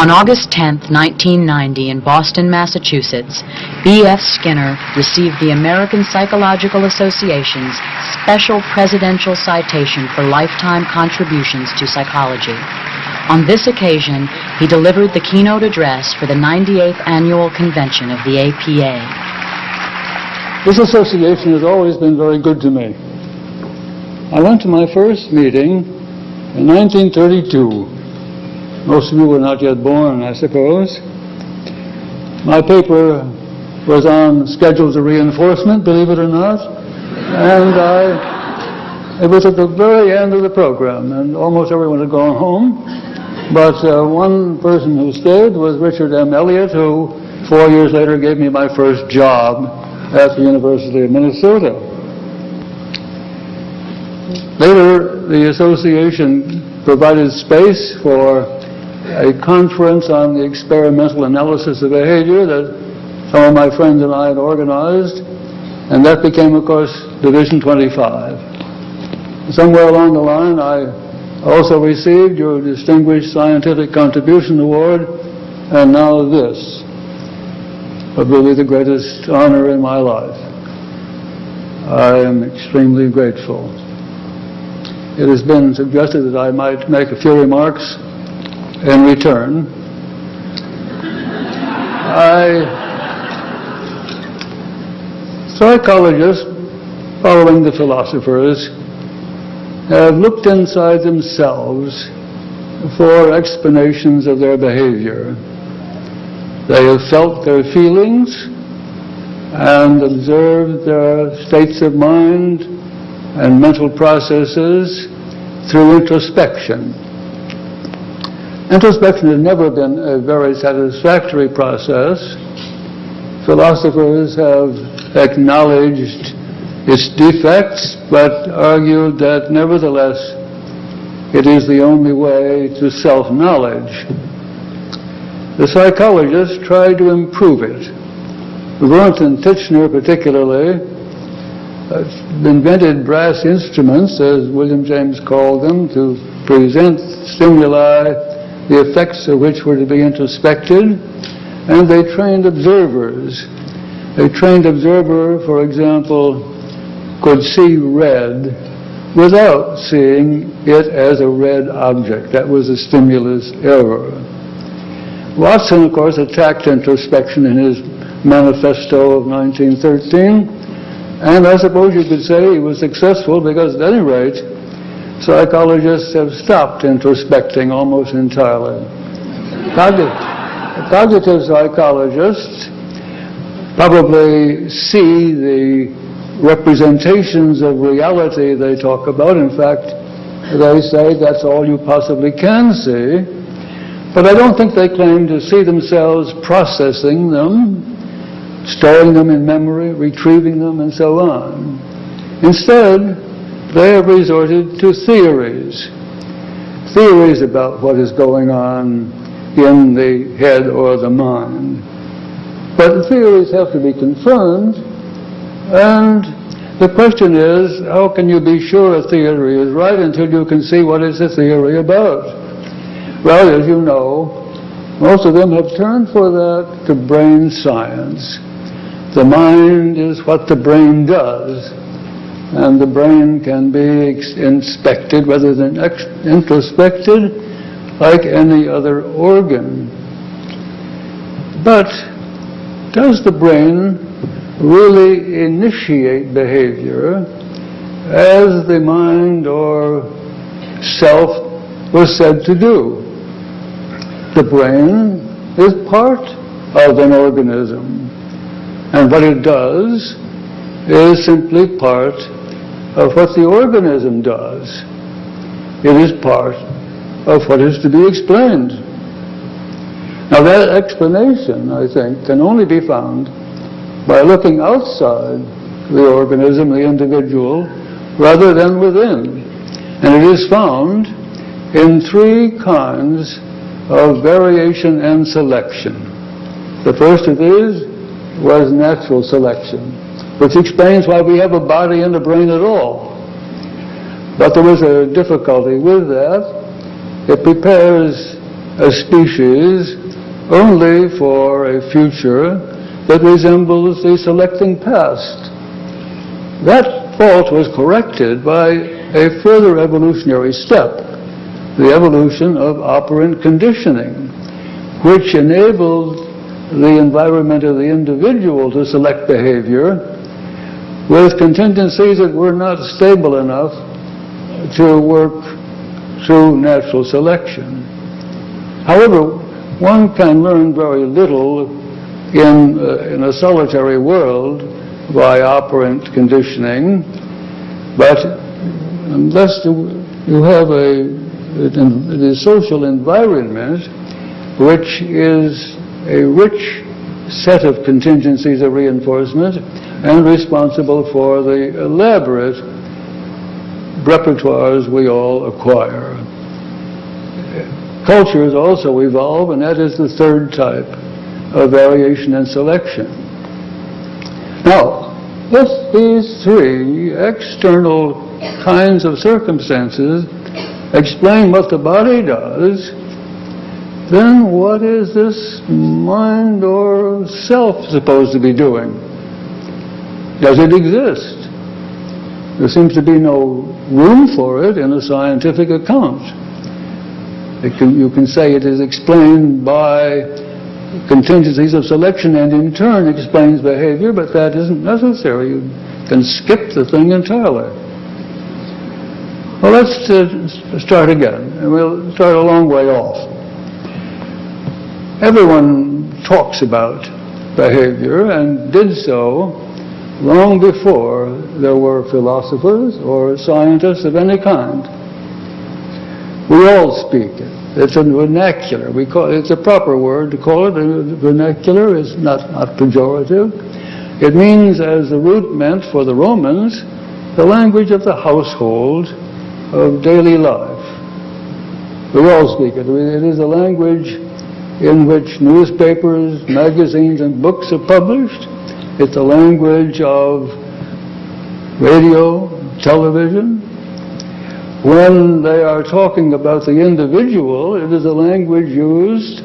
On August 10, 1990, in Boston, Massachusetts, B.F. Skinner received the American Psychological Association's Special Presidential Citation for lifetime contributions to psychology. On this occasion, he delivered the keynote address for the 98th Annual Convention of the APA. This association has always been very good to me. I went to my first meeting in 1932. Most of you were not yet born, I suppose. My paper was on schedules of reinforcement, believe it or not, and it was at the very end of the program, and almost everyone had gone home. But one person who stayed was Richard M. Elliott, who 4 years later gave me my first job at the University of Minnesota. Later, the association provided space for a conference on the experimental analysis of behavior that some of my friends and I had organized, and that became, of course, Division 25. Somewhere along the line, I also received your Distinguished Scientific Contribution Award, and now this, but really the greatest honor in my life. I am extremely grateful. It has been suggested that I might make a few remarks in return. Psychologists, following the philosophers, have looked inside themselves for explanations of their behavior. They have felt their feelings and observed their states of mind and mental processes through introspection. Introspection has never been a very satisfactory process. Philosophers have acknowledged its defects, but argued that nevertheless it is the only way to self-knowledge. The psychologists tried to improve it. Wundt and Titchener particularly invented brass instruments, as William James called them, to present stimuli, the effects of which were to be introspected, and they trained observers. A trained observer, for example, could see red without seeing it as a red object. That was a stimulus error. Watson, of course, attacked introspection in his manifesto of 1913, and I suppose you could say he was successful because, at any rate, psychologists have stopped introspecting almost entirely. Cognitive psychologists probably see the representations of reality they talk about. In fact, they say that's all you possibly can see. But I don't think they claim to see themselves processing them, storing them in memory, retrieving them, and so on. Instead, they have resorted to theories about what is going on in the head or the mind. But the theories have to be confirmed, and the question is, how can you be sure a theory is right until you can see what is the theory about? Well, as you know, most of them have turned for that to brain science. The mind is what the brain does, and the brain can be inspected rather than introspected like any other organ. But does the brain really initiate behavior as the mind or self was said to do? The brain is part of an organism, and what it does is simply part of what the organism does. It is part of what is to be explained. Now that explanation, I think, can only be found by looking outside the organism, the individual, rather than within. And it is found in three kinds of variation and selection. The first of these was natural selection, which explains why we have a body and a brain at all. But there was a difficulty with that. It prepares a species only for a future that resembles the selecting past. That fault was corrected by a further evolutionary step, the evolution of operant conditioning, which enabled the environment of the individual to select behavior with contingencies that were not stable enough to work through natural selection. However, one can learn very little in a solitary world by operant conditioning, but unless you have the social environment which is a rich set of contingencies of reinforcement and responsible for the elaborate repertoires we all acquire. Cultures also evolve, and that is the third type of variation and selection. Now, if these three external kinds of circumstances explain what the body does, then what is this mind or self supposed to be doing? Does it exist? There seems to be no room for it in a scientific account. You can say it is explained by contingencies of selection and in turn explains behavior, but that isn't necessary. You can skip the thing entirely. Well, let's start again, and we'll start a long way off. Everyone talks about behavior and did so long before there were philosophers or scientists of any kind. We all speak it. It's a vernacular. It's a proper word to call it. A vernacular is not pejorative. It means, as the root meant for the Romans, the language of the household, of daily life. We all speak it. It is a language in which newspapers, magazines, and books are published. It's a language of radio, television. When they are talking about the individual, it is a language used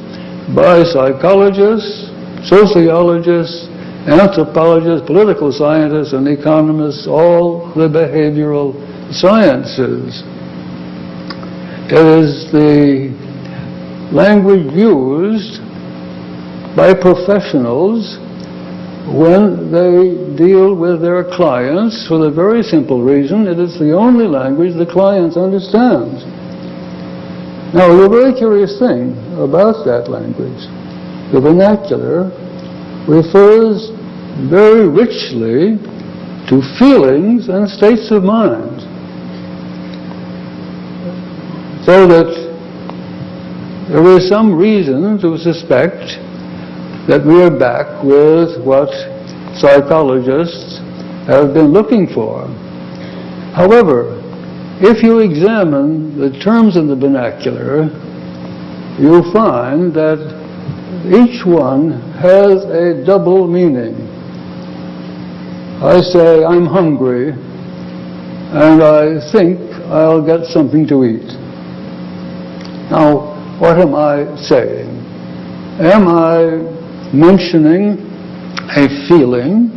by psychologists, sociologists, anthropologists, political scientists, and economists, all the behavioral sciences. It is the language used by professionals when they deal with their clients for the very simple reason it is the only language the clients understand. Now, the very curious thing about that language, the vernacular refers very richly to feelings and states of mind, so that there is some reason to suspect that we are back with what psychologists have been looking for. However, if you examine the terms in the vernacular, you'll find that each one has a double meaning. I say, I'm hungry, and I think I'll get something to eat. Now, what am I saying? Am I mentioning a feeling,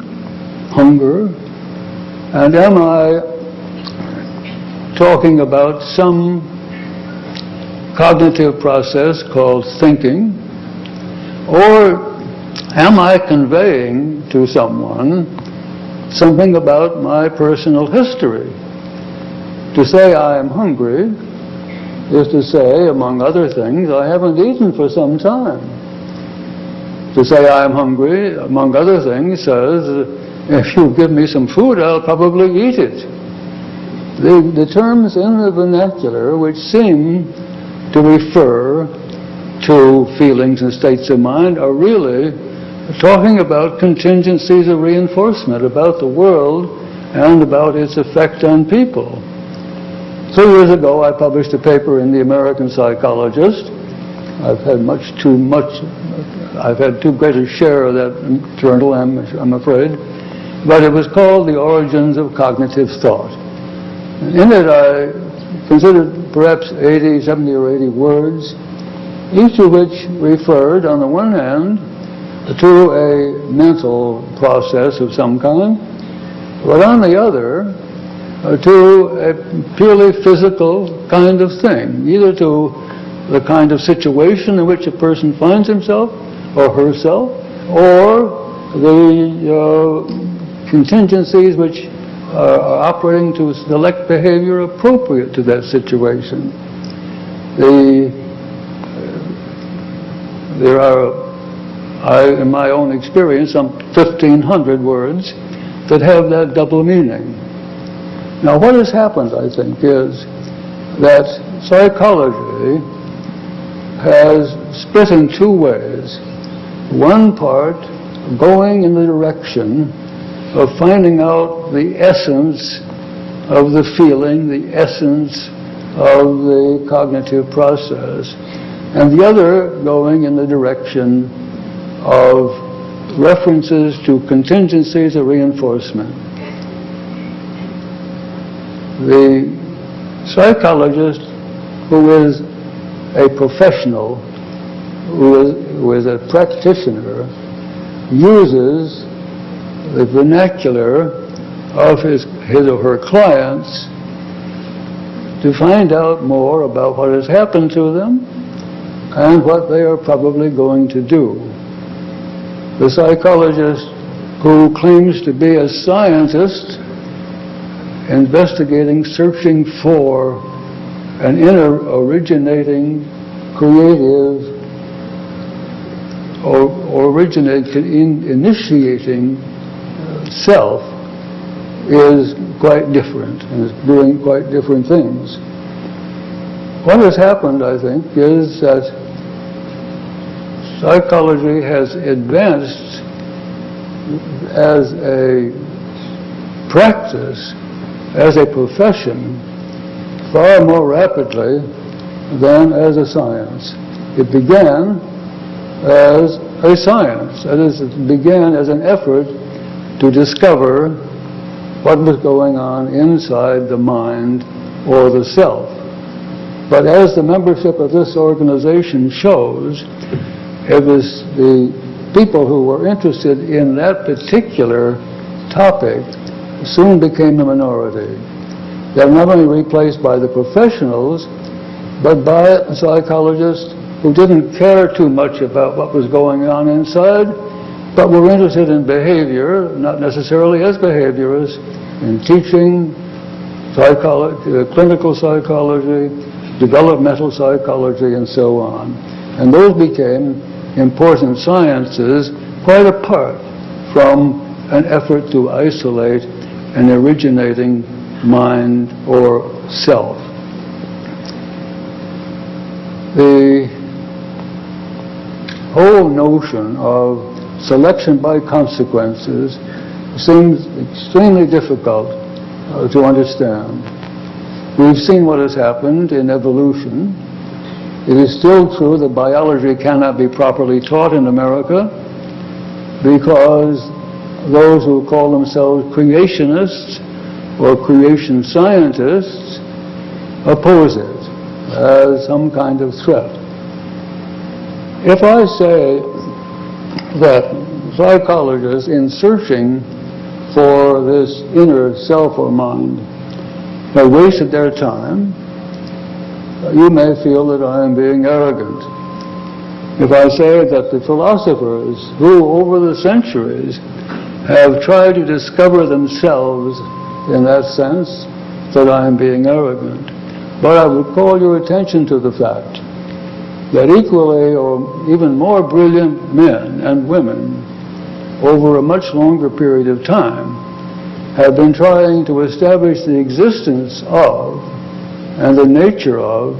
hunger, and am I talking about some cognitive process called thinking, or am I conveying to someone something about my personal history? To say I am hungry is to say, among other things, I haven't eaten for some time. To say I am hungry, among other things, says, if you give me some food, I'll probably eat it. The terms in the vernacular which seem to refer to feelings and states of mind are really talking about contingencies of reinforcement, about the world and about its effect on people. 3 years ago, I published a paper in the American Psychologist. I've had too great a share of that journal, I'm afraid. But it was called The Origins of Cognitive Thought. In it, I considered perhaps 70 or 80 words each of which referred, on the one hand, to a mental process of some kind, but on the other, to a purely physical kind of thing, either to the kind of situation in which a person finds himself or herself, or the contingencies which are operating to select behavior appropriate to that situation. There are, in my own experience, some 1,500 words that have that double meaning. Now, what has happened, I think, is that psychology has split in two ways. One part going in the direction of finding out the essence of the feeling, the essence of the cognitive process, and the other going in the direction of references to contingencies of reinforcement. The psychologist who is a professional, who is a practitioner, uses the vernacular of his or her clients to find out more about what has happened to them and what they are probably going to do. The psychologist who claims to be a scientist, investigating, searching for an inner originating, creative, or initiating self, is quite different and is doing quite different things. What has happened, I think, is that psychology has advanced as a practice, as a profession, far more rapidly than as a science. It began as a science, that is, it began as an effort to discover what was going on inside the mind or the self. But as the membership of this organization shows, it was the people who were interested in that particular topic soon became a minority. They were not only replaced by the professionals, but by psychologists who didn't care too much about what was going on inside, but were interested in behavior, not necessarily as behaviorists, in teaching, clinical psychology, developmental psychology, and so on. And those became important sciences quite apart from an effort to isolate an originating mind or self. The whole notion of selection by consequences seems extremely difficult to understand. We've seen what has happened in evolution. It is still true that biology cannot be properly taught in America because those who call themselves creationists or creation scientists oppose it as some kind of threat. If I say that psychologists, in searching for this inner self or mind, have wasted their time, you may feel that I am being arrogant. If I say that the philosophers who, over the centuries, have tried to discover themselves in that sense, that I am being arrogant. But I would call your attention to the fact that equally or even more brilliant men and women over a much longer period of time have been trying to establish the existence of and the nature of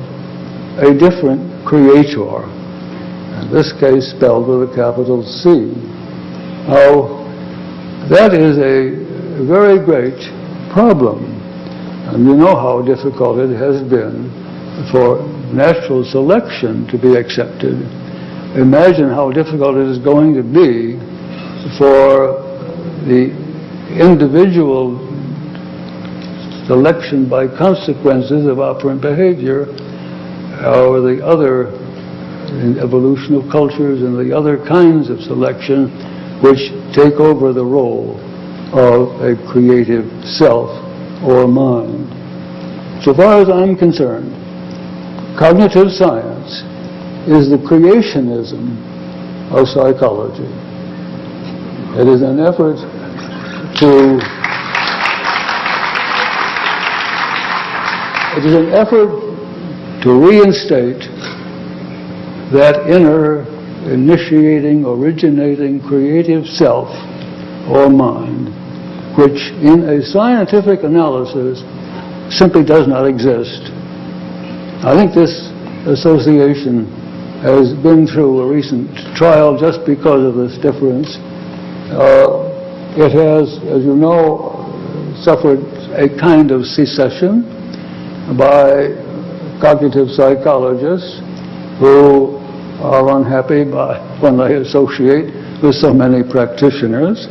a different creator, in this case spelled with a capital C. Now, that is a very great problem, and you know how difficult it has been for natural selection to be accepted. Imagine how difficult it is going to be for the individual selection by consequences of operant behavior, or the other in evolution of cultures and the other kinds of selection which take over the role of a creative self or mind. So far as I'm concerned, cognitive science is the creationism of psychology. It is an effort to reinstate that inner, initiating, originating, creative self or mind, which in a scientific analysis simply does not exist. I think this association has been through a recent trial just because of this difference. It has, as you know, suffered a kind of secession by cognitive psychologists who are unhappy when they associate with so many practitioners.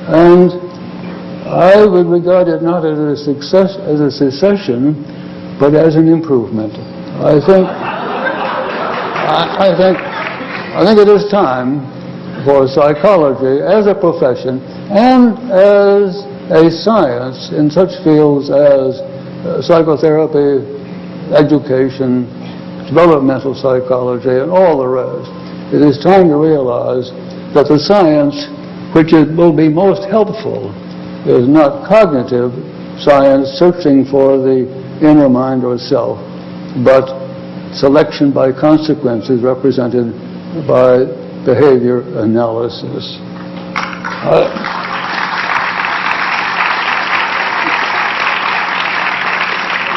And I would regard it not as a secession, but as an improvement. I think it is time for psychology as a profession and as a science in such fields as psychotherapy, education, developmental psychology, and all the rest. It is time to realize that the science which will be most helpful is not cognitive science searching for the inner mind or self, but selection by consequences represented by behavior analysis.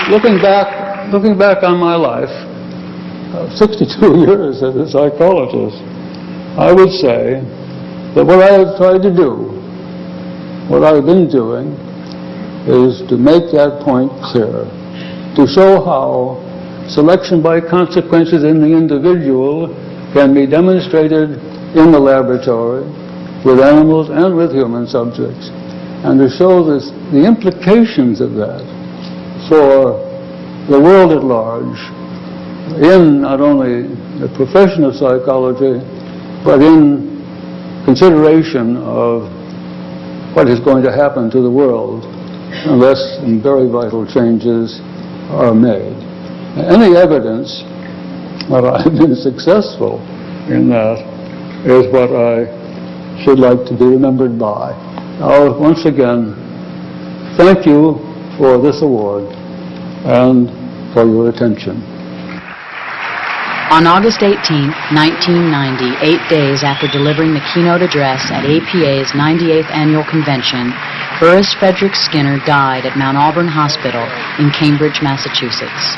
Looking back on my life, 62 years as a psychologist, I would say that what I have tried to do, what I've been doing, is to make that point clear, to show how selection by consequences in the individual can be demonstrated in the laboratory with animals and with human subjects, and to show the implications of that for the world at large in not only the profession of psychology, but in consideration of what is going to happen to the world unless some very vital changes are made. Any evidence that I've been successful in that is what I should like to be remembered by. Now, once again, thank you for this award and for your attention. On August 18, 1990, 8 days after delivering the keynote address at APA's 98th Annual Convention, Burris Frederick Skinner died at Mount Auburn Hospital in Cambridge, Massachusetts.